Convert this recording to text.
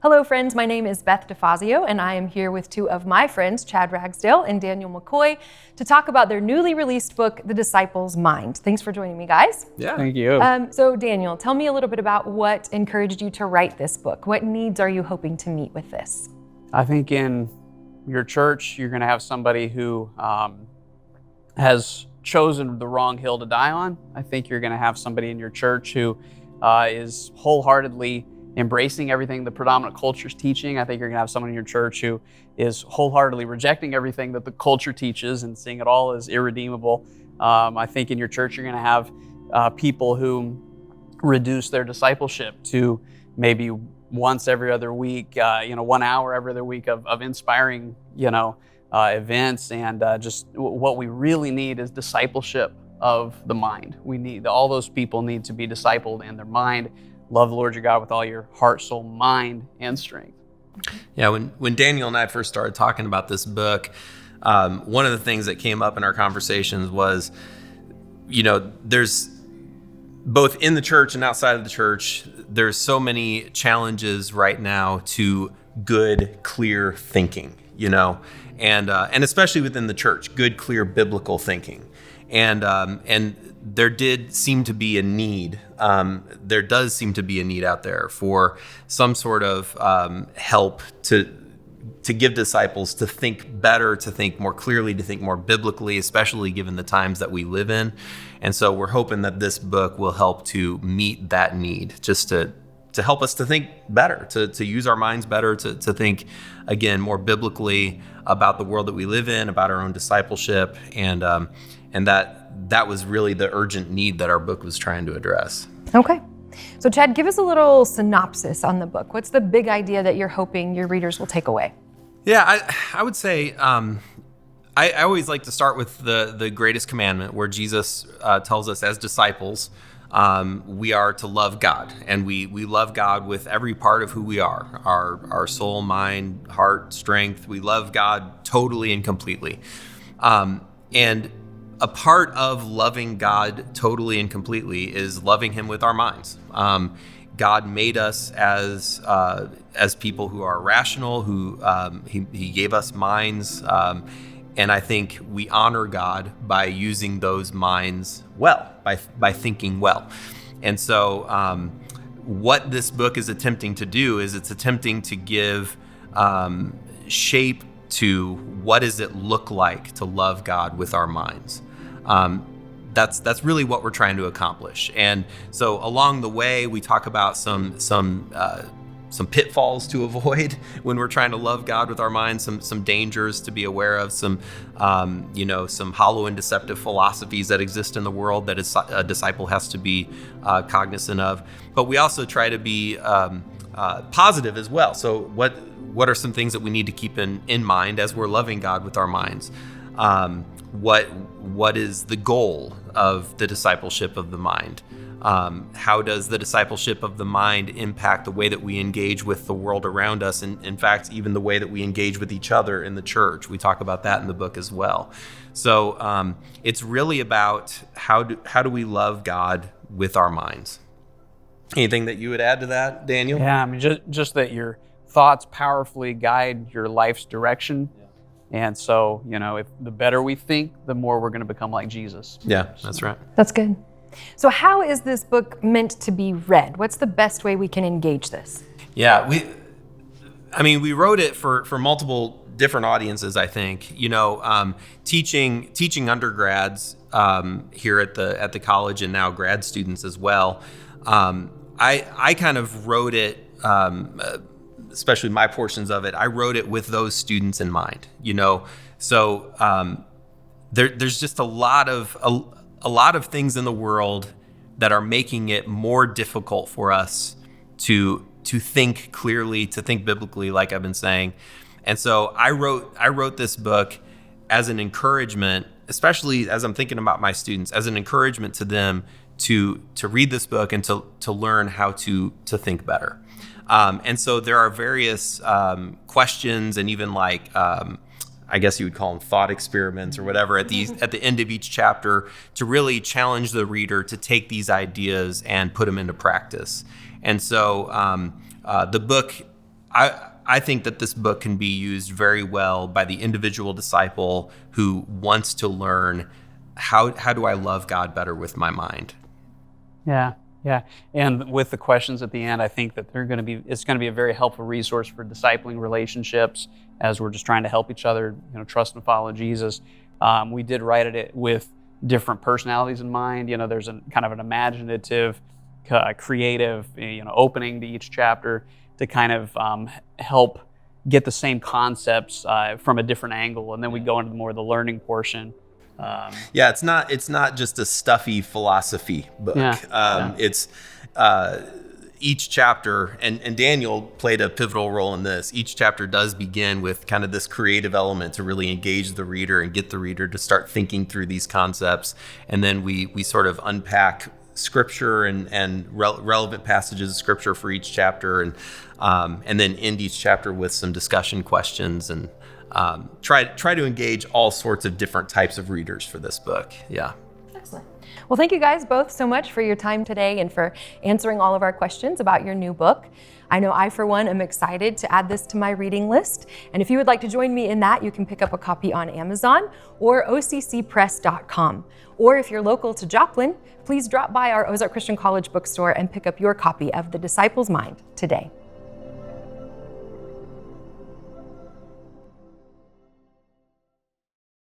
Hello friends, my name is Beth DeFazio and I am here with two of my friends, Chad Ragsdale and Daniel McCoy, to talk about their newly released book, The Disciple's Mind. Thanks for joining me, guys. Yeah. Thank you. So Daniel, tell me a little bit about what encouraged you to write this book. What needs are you hoping to meet with this? I think in your church, you're going to have somebody who has chosen the wrong hill to die on. I think you're going to have somebody in your church who is wholeheartedly embracing everything the predominant culture is teaching. I think you're going to have someone in your church who is wholeheartedly rejecting everything that the culture teaches and seeing it all as irredeemable. I think in your church, you're going to have people who reduce their discipleship to maybe once every other week, 1 hour every other week of inspiring, events. And just what we really need is discipleship of the mind. All those people need to be discipled in their mind. Love the Lord your God with all your heart, soul, mind, and strength. Yeah, when Daniel and I first started talking about this book, one of the things that came up in our conversations was, there's both in the church and outside of the church, there's so many challenges right now to good, clear thinking, and especially within the church, good, clear biblical thinking. And there did seem to be a need. There does seem to be a need out there for some sort of help to give disciples to think better, to think more clearly, to think more biblically, especially given the times that we live in. And so we're hoping that this book will help to meet that need, just to help us to think better, to use our minds better, to think, again, more biblically about the world that we live in, about our own discipleship, and that was really the urgent need that our book was trying to address. Okay. So Chad, give us a little synopsis on the book. What's the big idea that you're hoping your readers will take away? Yeah, I would say I always like to start with the greatest commandment, where Jesus tells us as disciples we are to love God, and we love God with every part of who we are, our soul, mind, heart, strength. We love God totally and completely. And a part of loving God totally and completely is loving Him with our minds. God made us as people who are rational, who He gave us minds, and I think we honor God by using those minds well, by thinking well. And so, what this book is attempting to do is it's attempting to give shape to what does it look like to love God with our minds. That's really what we're trying to accomplish. And so along the way, we talk about some pitfalls to avoid when we're trying to love God with our minds, some dangers to be aware of, some hollow and deceptive philosophies that exist in the world that a disciple has to be cognizant of. But we also try to be positive as well. So what are some things that we need to keep in mind as we're loving God with our minds? What is the goal of the discipleship of the mind? How does the discipleship of the mind impact the way that we engage with the world around us, and in fact, even the way that we engage with each other in the church? We talk about that in the book as well. So it's really about how do we love God with our minds? Anything that you would add to that, Daniel? Yeah, I mean, just that your thoughts powerfully guide your life's direction. And so, if the better we think, the more we're going to become like Jesus. Yeah, that's right. That's good. So how is this book meant to be read? What's the best way we can engage this? Yeah, we wrote it for multiple different audiences, I think. Teaching undergrads here at the college, and now grad students as well. I kind of wrote it, especially my portions of it, I wrote it with those students in mind, So there's just a lot of things in the world that are making it more difficult for us to think clearly, to think biblically, like I've been saying. And so I wrote this book as an encouragement, especially as I'm thinking about my students, as an encouragement to them to read this book and to learn how to think better. And so there are various questions, and even I guess you would call them thought experiments or whatever at the end of each chapter, to really challenge the reader to take these ideas and put them into practice. And so the book, I think that this book can be used very well by the individual disciple who wants to learn how do I love God better with my mind. Yeah, yeah. And with the questions at the end, I think that it's going to be a very helpful resource for discipling relationships as we're just trying to help each other, trust and follow Jesus. We did write it with different personalities in mind. There's a kind of an imaginative, creative, opening to each chapter to kind of help get the same concepts from a different angle, and then we go into more of the learning portion. Yeah, it's not just a stuffy philosophy book. It's each chapter, and Daniel played a pivotal role in this. Each chapter does begin with kind of this creative element to really engage the reader and get the reader to start thinking through these concepts, and then we sort of unpack scripture and relevant passages of scripture for each chapter, and then end each chapter with some discussion questions, and try to engage all sorts of different types of readers for this book. Yeah. Excellent. Well, thank you guys both so much for your time today and for answering all of our questions about your new book. I know I, for one, am excited to add this to my reading list. And if you would like to join me in that, you can pick up a copy on Amazon or occpress.com. Or if you're local to Joplin, please drop by our Ozark Christian College bookstore and pick up your copy of The Disciple's Mind today.